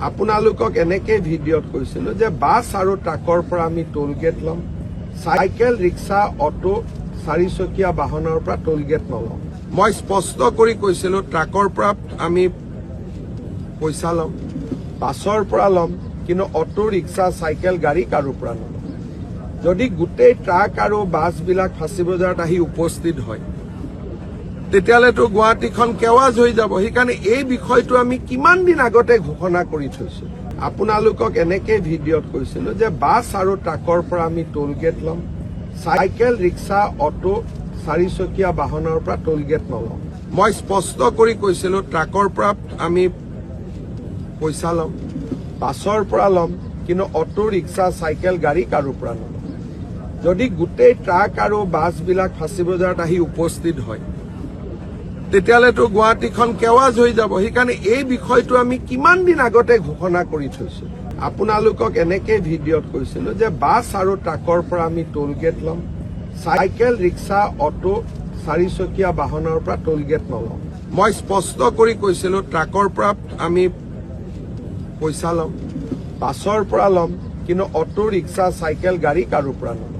আপোনালোকক এনেকে ভিডিঅ'ত কৈছিলো যে বাছ আৰু ট্ৰাকৰ পৰা আমি টোল গেট ল'ম, চাইকেল, ৰিক্সা, অটো, চাৰিচকীয়া বাহনৰ পৰা টোল গেট নলওঁ। মই স্পষ্ট কৰি কৈছিলো ট্ৰাকৰ পৰা আমি পইচা ল'ম, বাছৰ পৰা ল'ম, কিন্তু অটো, ৰিক্সা, চাইকেল, গাড়ী কাৰো পৰা নলওঁ। যদি গোটেই ট্ৰাক আৰু বাছবিলাক ফাঁচী বজাৰত আহি উপস্থিত হয় তেতিয়াহ'লেতো গুৱাহাটীখন কেৱাজ হৈ যাব। সেইকাৰণে এই বিষয়টো আমি কিমান দিন আগতে ঘোষণা কৰি থৈছো। আপোনালোকক এনেকে ভিডিঅ'ত কৈছিলো যে বাছ আৰু ট্ৰাকৰ পৰা আমি টোল গেট ল'ম, চাইকেল, ৰিক্সা, অটো, চাৰিচকীয়া বাহনৰ পৰা টোল গেট নলওঁ। মই স্পষ্ট কৰি কৈছিলো ট্ৰাকৰ পৰা আমি পইচা ল'ম, বাছৰ পৰা ল'ম, কিন্তু অটো, ৰিক্সা, চাইকেল, গাড়ী কাৰো পৰা নলওঁ। যদি গোটেই ট্ৰাক আৰু বাছবিলাক ফাঁচী বজাৰত আহি উপস্থিত হয় তেতিয়াহ'লেতো গুৱাহাটীখন কেৱাজ হৈ যাব। সেইকাৰণে এই বিষয়টো আমি কিমান দিন আগতে ঘোষণা কৰি থৈছো। আপোনালোকক এনেকে ভিডিঅ'ত কৈছিলো যে বাছ আৰু ট্ৰাকৰ পৰা আমি টোল গেট ল'ম, চাইকেল, ৰিক্সা, অটো, চাৰিচকীয়া বাহনৰ পৰা টোল গেট নলওঁ। মই স্পষ্ট কৰি কৈছিলো ট্ৰাকৰ পৰা আমি পইচা ল'ম, বাছৰ পৰা ল'ম, কিন্তু অটো, ৰিক্সা, চাইকেল, গাড়ী কাৰো পৰা নলওঁ।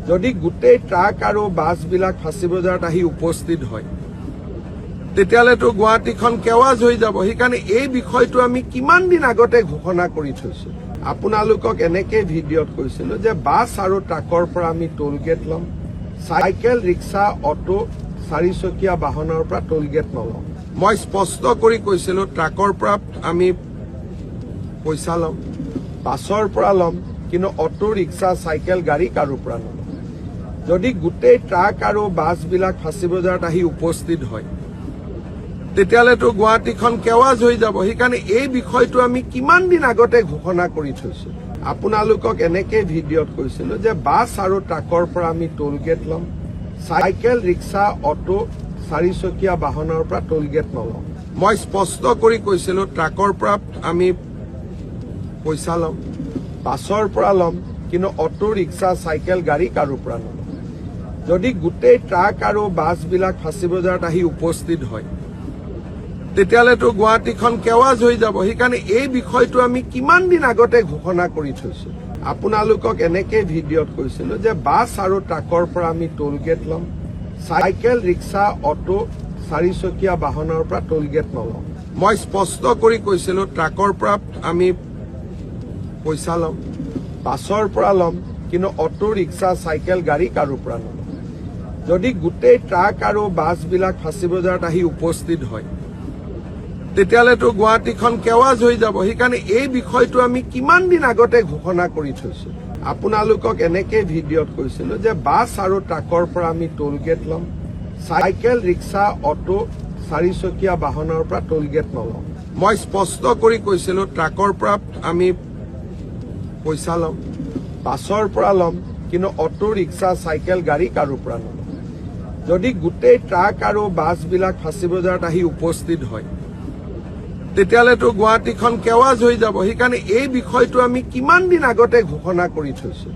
যদি গোটেই ট্ৰাক আৰু বাছবিলাক ফাঁচী বজাৰত আহি উপস্থিত হয় তেতিয়াহ'লেতো গুৱাহাটীখন কেৱাজ হৈ যাব। সেইকাৰণে এই বিষয়টো আমি কিমান দিন আগতে ঘোষণা কৰি থৈছো। আপোনালোকক এনেকে ভিডিঅ'ত কৈছিলো যে বাছ আৰু ট্ৰাকৰ পৰা আমি টোল গেট ল'ম, চাইকেল, ৰিক্সা, অটো, চাৰিচকীয়া বাহনৰ পৰা টোল গেট নলওঁ। মই স্পষ্ট কৰি কৈছিলো ট্ৰাকৰ পৰা আমি পইচা ল'ম, বাছৰ পৰা ল'ম, কিন্তু অটো, ৰিক্সা, চাইকেল, গাড়ী কাৰো পৰা নলওঁ। যদি গোটেই ট্ৰাক আৰু বাছবিলাক ফাঁচী বজাৰত আহি উপস্থিত হয় তেতিয়াহ'লেতো গুৱাহাটীখন কেৱাজ হৈ যাব। সেইকাৰণে এই বিষয়টো আমি কিমান দিন আগতে ঘোষণা কৰি থৈছো। আপোনালোকক এনেকে ভিডিঅ'ত কৈছিলো যে বাছ আৰু ট্ৰাকৰ পৰা আমি টোল গেট ল'ম, চাইকেল, ৰিক্সা, অটো, চাৰিচকীয়া বাহনৰ পৰা টোল গেট নলওঁ। মই স্পষ্ট কৰি কৈছিলো ট্ৰাকৰ পৰা আমি পইচা ল'ম, বাছৰ পৰা ল'ম, কিন্তু অটো, ৰিক্সা, চাইকেল, গাড়ী কাৰো পৰা নলওঁ। যদি গোটেই ট্ৰাক আৰু বাছবিলাক ফাঁচী বজাৰত আহি উপস্থিত হয় তেতিয়াহ'লেতো গুৱাহাটীখন কেৱাজ হৈ যাব। সেইকাৰণে এই বিষয়টো আমি কিমান দিন আগতে ঘোষণা কৰি থৈছো। আপোনালোকক এনেকে ভিডিঅ'ত কৈছিলো যে বাছ আৰু ট্ৰাকৰ পৰা আমি টোল গেট ল'ম, চাইকেল, ৰিক্সা, অটো, চাৰিচকীয়া বাহনৰ পৰা টোল গেট নলওঁ। মই স্পষ্ট কৰি কৈছিলো ট্ৰাকৰ পৰা আমি পইচা ল'ম, বাছৰ পৰা ল'ম, কিন্তু অটো, ৰিক্সা, চাইকেল, গাড়ী কাৰো পৰা নলওঁ। যদি গোটেই ট্ৰাক আৰু বাছবিলাক ফাঁচী বজাৰত আহি উপস্থিত হয় তেতিয়াহ'লেতো গুৱাহাটীখন কেৱাজ হৈ যাব। সেইকাৰণে এই বিষয়টো আমি কিমান দিন আগতে ঘোষণা কৰি থৈছো। আপোনালোকক এনেকে ভিডিঅ'ত কৈছিলো যে বাছ আৰু ট্ৰাকৰ পৰা আমি টোল গেট ল'ম, চাইকেল, ৰিক্সা, অটো, চাৰিচকীয়া বাহনৰ পৰা টোল গেট নলওঁ। মই স্পষ্ট কৰি কৈছিলো ট্ৰাকৰ পৰা আমি পইচা ল'ম, বাছৰ পৰা ল'ম, কিন্তু অটো, ৰিক্সা, চাইকেল, গাড়ী কাৰো পৰা নলওঁ। যদি গোটেই ট্ৰাক আৰু বাছবিলাক ফাঁচী বজাৰত আহি উপস্থিত হয় তেতিয়াহ'লেতো গুৱাহাটীখন কেৱাজ হৈ যাব। সেইকাৰণে এই বিষয়টো আমি কিমান দিন আগতে ঘোষণা কৰি থৈছো।